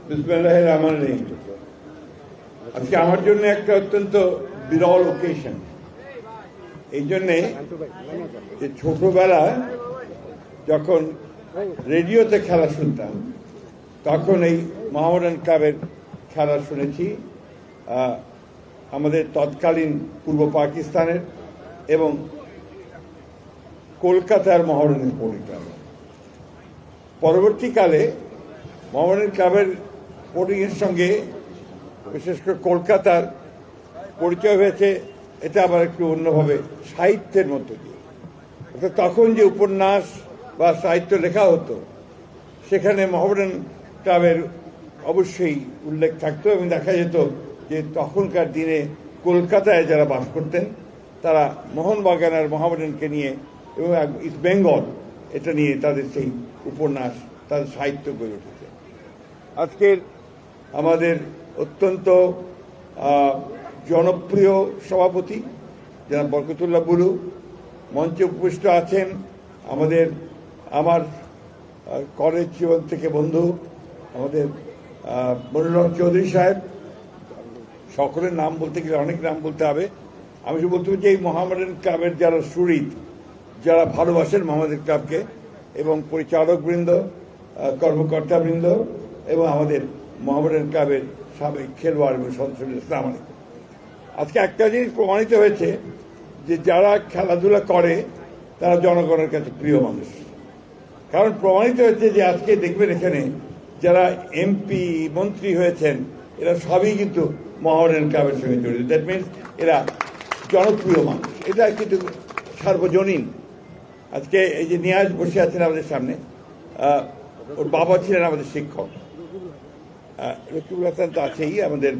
বিসমিল্লাহির রহমানির রহিম। আজকে আমার জন্য একটা অত্যন্ত বিরল ওকেশন। এই জন্যে যে ছোটবেলায় যখন রেডিওতে খেলা শুনতাম তখন এই মোহামেডান ক্লাবের খেলা শুনেছি, আমাদের তৎকালীন পূর্ব পাকিস্তানের এবং কলকাতার মোহামেডান ক্লাব। পরবর্তীকালে মোহামেডান ক্লাবের স্পোর্টিংয়ের সঙ্গে বিশেষ করে কলকাতার পরিচয় হয়েছে, এটা আবার একটু অন্যভাবে সাহিত্যের মধ্য দিয়ে। অর্থাৎ তখন যে উপন্যাস বা সাহিত্য লেখা হতো সেখানে মোহামেডান ক্লাবের অবশ্যই উল্লেখ থাকতো এবং দেখা যেত যে তখনকার দিনে কলকাতায় যারা বাস করতেন তারা মোহনবাগান আর মোহামেডানকে নিয়ে এবং ইস্ট বেঙ্গল এটা নিয়ে তাদের সেই উপন্যাস, তাদের সাহিত্য গড়ে উঠেছে। আজকের আমাদের অত্যন্ত জনপ্রিয় সভাপতি জনাব বরকতুল্লাহ বুলু মঞ্চে উপবিষ্ট আছেন, আমার কলেজ জীবন থেকে বন্ধু আমাদের মনিরুল হক চৌধুরী সাহেব। সকলের নাম বলতে গেলে অনেক নাম বলতে হবে। আমি শুধু বলতে যে এই মোহামেডান ক্লাবের যারা সুহৃদ, যারা ভালোবাসেন মোহামেডান ক্লাবকে, এবং পরিচালকবৃন্দ, কর্মকর্তাবৃন্দ এবং আমাদের মোহামেডান ক্লাবের সাবেক খেলোয়াড় এবং সদস্যদের আসসালামু আলাইকুম। আজকে একটা জিনিস প্রমাণিত হয়েছে যে যারা খেলাধুলা করে তারা জনগণের কাছে প্রিয় মানুষ। কারণ প্রমাণিত হয়েছে যে আজকে দেখবেন এখানে যারা এমপি মন্ত্রী হয়েছেন এরা সবই কিন্তু মোহামেডান ক্লাবের সঙ্গে জড়িত। দ্যাট মিনস এরা জনপ্রিয় মানুষ, এটা কিন্তু সার্বজনীন। আজকে এই যে নিয়াজ বসে আছেন আমাদের সামনে, ওর বাবা ছিলেন আমাদের শিক্ষক। রকিবুল হাসান তো আছেই, আমাদের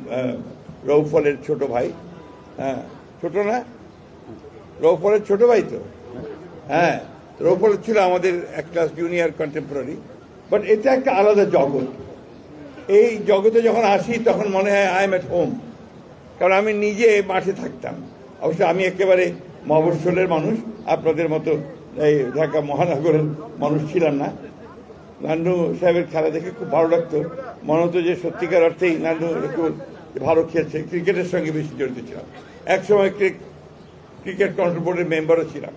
রৌফলের ছোট ভাই। হ্যাঁ, ছোট না, রৌফলের ছোট ভাই তো। হ্যাঁ, রৌফল ছিল আমাদের এক ক্লাস জুনিয়র কন্টেম্পোরারি। বাট এটা একটা আলাদা জগৎ। এই জগতে যখন আসি তখন মনে হয় আই এম এট হোম। কারণ আমি নিজে মাঠে থাকতাম। অবশ্য আমি একেবারে মফস্বলের মানুষ, আপনাদের মতো এই ঢাকা মহানগরের মানুষ ছিলাম না। নান্ডু সাহেবের খেলা দেখে খুব ভালো লাগতো, মনে হতো যে সত্যিকার অর্থেই নান্ডু একটু ভালো খেলছে। ক্রিকেটের সঙ্গে বেশি জড়িত ছিলাম, একসময় ক্রিকেট কন্ট্রোল বোর্ডের মেম্বারও ছিলাম।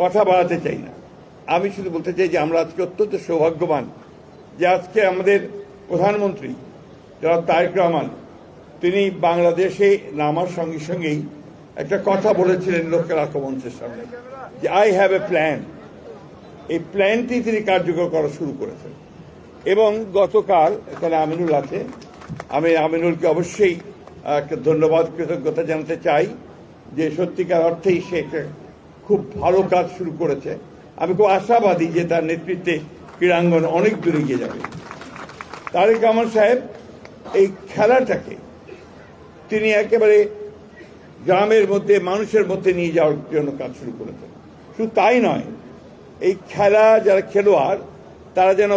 কথা বাড়াতে চাই না, আমি শুধু বলতে চাই যে আমরা আজকে অত্যন্ত সৌভাগ্যবান যে আজকে আমাদের প্রধানমন্ত্রী জনাব তারেক রহমান তিনি বাংলাদেশে নামার সঙ্গে সঙ্গেই একটা কথা বলেছিলেন লোকের আক্রমণের সামনে যে আই হ্যাভ এ প্ল্যান। এই প্ল্যানটি তিনি কার্যকর করা শুরু করেছেন এবং গতকাল এখানে আমিনুল আছে, আমি আমিনুলকে অবশ্যই একটা ধন্যবাদ কৃতজ্ঞতা জানাতে চাই যে সত্যিকার অর্থেই সে একটা খুব ভালো কাজ শুরু করেছে। আমি খুব আশাবাদী যে তার নেতৃত্বে ক্রীড়াঙ্গন অনেক দূরে এগিয়ে যাবে। তারেক রহমান সাহেব এই খেলাটাকে তিনি একেবারে গ্রামের মধ্যে মানুষের মধ্যে নিয়ে যাওয়ার জন্য কাজ শুরু করেছেন। শুধু তাই নয়, এই খেলা যারা খেলোয়াড় তারা যেন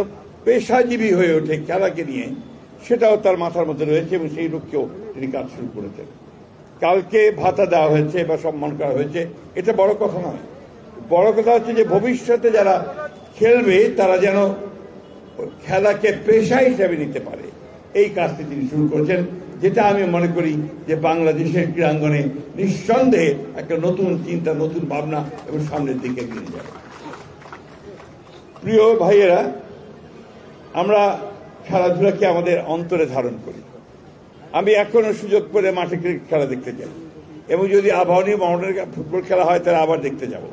পেশাজীবী হয়ে ওঠে খেলাকে নিয়ে, সেটাও তার মাথার মধ্যে রয়েছে এবং সেই লক্ষ্যেও তিনি কাজ শুরু করেছেন। কালকে ভাতা দেওয়া হয়েছে বা সম্মান করা হয়েছে, এটা বড় কথা নয়। বড় কথা হচ্ছে যে ভবিষ্যতে যারা খেলবে তারা যেন খেলাকে পেশা হিসেবে নিতে পারে, এই কাজটি তিনি শুরু করেছেন, যেটা আমি মনে করি যে বাংলাদেশের ক্রীড়াঙ্গনে নিঃসন্দেহে একটা নতুন চিন্তা, নতুন ভাবনা এবং সামনের দিকে এগিয়ে যাবে। প্রিয় ভাইয়েরা, আমরা খেলাধুলাকে আমাদের অন্তরে ধারণ করি। আমি এখনো সুযোগ করে মাঠে ক্রিকেট খেলা দেখতে যাই এবং যদি আবাহনী মোহামেডান ফুটবল খেলা হয় তাহলে আবার দেখতে যাব।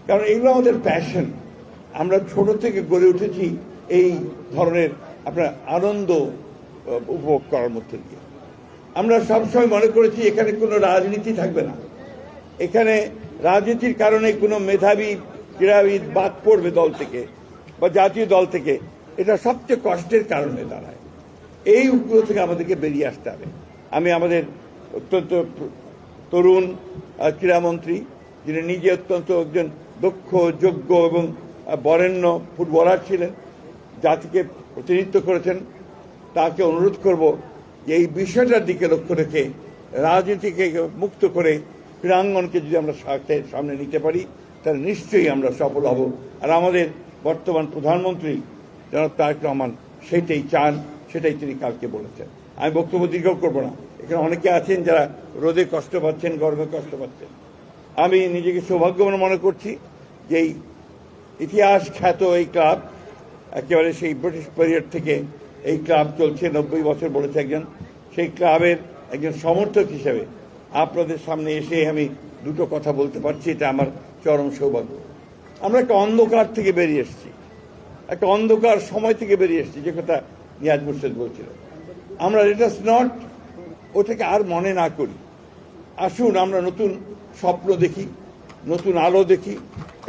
কারণ এগুলো আমাদের প্যাশন। আমরা ছোট থেকে গড়ে উঠেছি এই ধরনের আপনার আনন্দ উপভোগ করার মধ্যে দিয়ে। আমরা সবসময় মনে করেছি এখানে কোনো রাজনীতি থাকবে না, এখানে রাজনীতির কারণে কোনো মেধাবী ক্রীড়াবিদ বাদ পড়বে দল থেকে বা জাতীয় দল থেকে, এটা সবচেয়ে কষ্টের কারণ হয়ে দাঁড়ায়। এই উপগ্রহ থেকে আমাদেরকে বেরিয়ে আসতে হবে। আমি আমাদের অত্যন্ত তরুণ ক্রীড়ামন্ত্রী, যিনি নিজে অত্যন্ত একজন দক্ষ, যোগ্য এবং বরেণ্য ফুটবলার ছিলেন, জাতিকে প্রতিনিধিত্ব করেছেন, তাকে অনুরোধ করব যে এই বিষয়টার দিকে লক্ষ্য রেখে রাজনীতিকে মুক্ত করে ক্রীড়াঙ্গনকে যদি আমরা সামনে নিতে পারি তাহলে নিশ্চয়ই আমরা সফল হব। আর আমাদের বর্তমান প্রধানমন্ত্রী জনাব তারেক রহমান সেটাই চান, সেটাই তিনি কালকে বলেছেন। আমি বক্তব্য দীর্ঘ করবো না, এখানে অনেকে আছেন যারা রোদে কষ্ট পাচ্ছেন, গরমে কষ্ট পাচ্ছেন। আমি নিজেকে সৌভাগ্যবান মনে করছি যে এই ইতিহাস খ্যাত এই ক্লাব, একেবারে সেই ব্রিটিশ পিরিয়ড থেকে এই ক্লাব চলছে, 90 বছর বলেছে একজন, সেই ক্লাবের একজন সমর্থক হিসেবে আপনাদের সামনে এসে আমি দুটো কথা বলতে পারছি, এটা আমার চরম সৌভাগ্য। আমরা একটা অন্ধকার থেকে বেরিয়ে এসেছি, একটা অন্ধকার সময় থেকে বেরিয়ে এসেছি, যে কথা নিয়াজ মুর্শেদ বলছিল। আমরা লেটাস নট ওটাকে আর মনে না করি। আসুন আমরা নতুন স্বপ্ন দেখি, নতুন আলো দেখি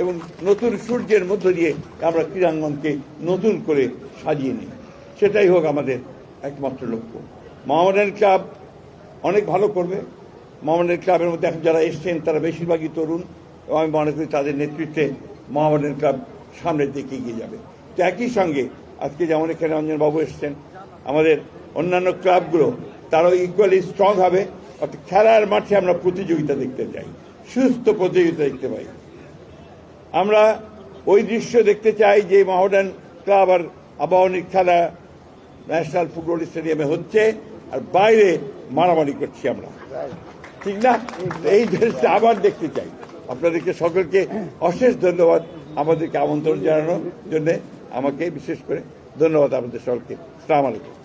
এবং নতুন সূর্যের মধ্য দিয়ে আমরা ক্রীড়াঙ্গনকে নতুন করে সাজিয়ে নিই। সেটাই হোক আমাদের একমাত্র লক্ষ্য। মোহামেডান ক্লাব অনেক ভালো করবে। মোহামেডান ক্লাবের মধ্যে এখন যারা এসছেন তারা বেশিরভাগই তরুণ, এবং আমি মনে করি তাদের নেতৃত্বে মোহামেডান ক্লাব সামনের দিকে এগিয়ে যাবে। তো একই সঙ্গে আজকে যেমন এখানে অঞ্জনবাবু এসছেন, আমাদের অন্যান্য ক্লাবগুলো তারাও ইকুয়ালি স্ট্রং হবে। অর্থাৎ খেলার মাঠে আমরা প্রতিযোগিতা দেখতে চাই, সুস্থ প্রতিযোগিতা দেখতে পাই। আমরা ওই দৃশ্য দেখতে চাই যে মোহামেডান ক্লাব আর আবাহনীর খেলা ন্যাশনাল ফুটবল স্টেডিয়ামে হচ্ছে, আর বাইরে মারামারি করছি আমরা, ঠিক না? এই দেশটা আবার দেখতে চাই। আপনাদেরকে সকলকে অশেষ ধন্যবাদ আমাদেরকে আমন্ত্রণ জানানোর জন্য। আমাকে বিশেষ করে ধন্যবাদ আপনাদের সকলকে। আসসালামু আলাইকুম।